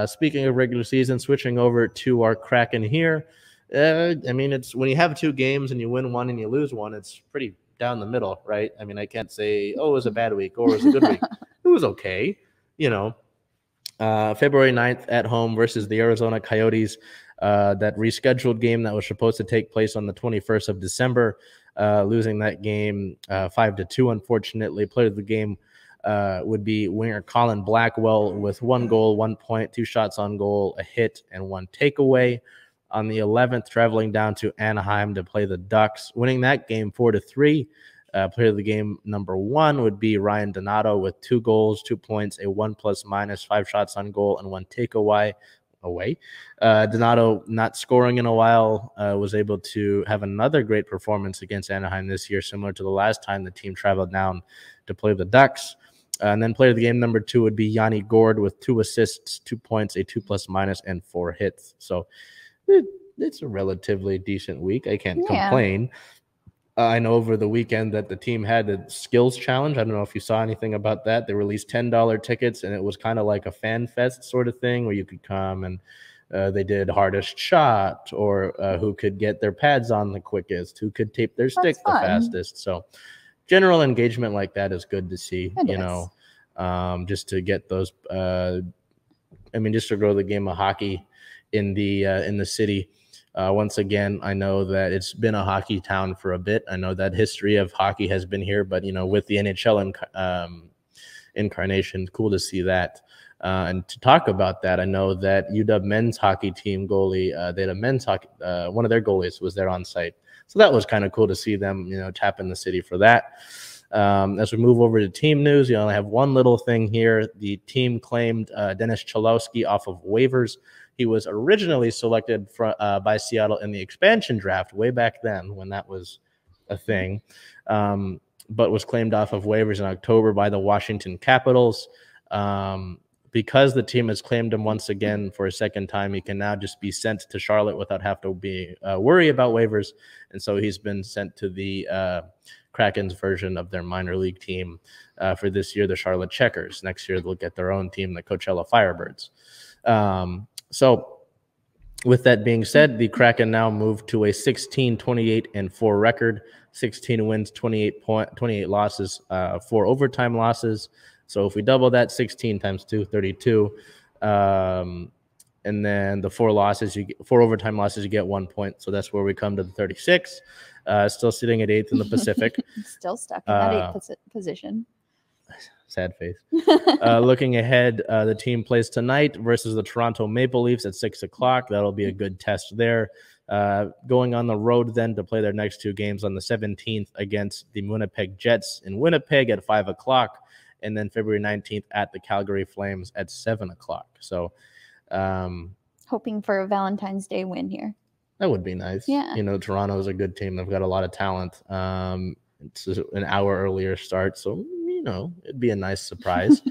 Speaking of regular season, switching over to our Kraken here. I mean, it's when you have 2 games and you win one and you lose one, it's pretty down the middle, right? I mean, I can't say, oh, it was a bad week or it was a good week. It was okay, you know. February 9th at home versus the Arizona Coyotes. That rescheduled game that was supposed to take place on the 21st of December, losing that game 5-2, unfortunately. Player of the game would be winger Colin Blackwell with 1 goal, 1 point, 2 shots on goal, a hit, and 1 takeaway. On the 11th, traveling down to Anaheim to play the Ducks, winning that game 4-3. Player of the game number 1 would be Ryan Donato with 2 goals, 2 points, a 1+-, 5 shots on goal, and 1 takeaway. Donato, not scoring in a while, was able to have another great performance against Anaheim this year, similar to the last time the team traveled down to play the Ducks. And then player of the game number 2 would be Yanni Gourde with 2 assists, 2 points, a 2+-, and 4 hits. So it's a relatively decent week. I can't complain. I know over the weekend that the team had a skills challenge. I don't know if you saw anything about that. They released $10 tickets, and it was kind of like a fan fest sort of thing where you could come and they did hardest shot, or who could get their pads on the quickest, who could tape their stick the fastest. So general engagement like that is good to see, just to get those, just to grow the game of hockey in the city. Once again, I know that it's been a hockey town for a bit. I know that history of hockey has been here, but with the NHL incarnation, cool to see that. And to talk about that, I know that UW men's hockey team goalie, they had a men's hockey, one of their goalies was there on site. So that was kind of cool to see them, tap in the city for that. As we move over to team news, I have one little thing here. The team claimed Dennis Cholowski off of waivers. He was originally selected by Seattle in the expansion draft way back then when that was a thing, but was claimed off of waivers in October by the Washington Capitals. Because the team has claimed him once again for a second time, he can now just be sent to Charlotte without having to be worry about waivers. And so he's been sent to the Kraken's version of their minor league team for this year, the Charlotte Checkers. Next year, they'll get their own team, the Coachella Firebirds. So with that being said, the Kraken now move to a 16-28-4 record, 16 wins, 28 losses, 4 overtime losses. So if we double that, 16 times 2, 32. And then the 4 overtime losses, you get 1 point. So that's where we come to the 36. Still sitting at 8th in the Pacific. Still stuck in that 8th position. Sad face. Looking ahead, the team plays tonight versus the Toronto Maple Leafs at 6 o'clock. That'll be a good test there. Going on the road then to play their next 2 games on the 17th against the Winnipeg Jets in Winnipeg at 5 o'clock. And then February 19th at the Calgary Flames at 7 o'clock. So hoping for a Valentine's Day win here. That would be nice. Yeah. Toronto is a good team. They've got a lot of talent. It's an hour earlier start. So, it'd be a nice surprise.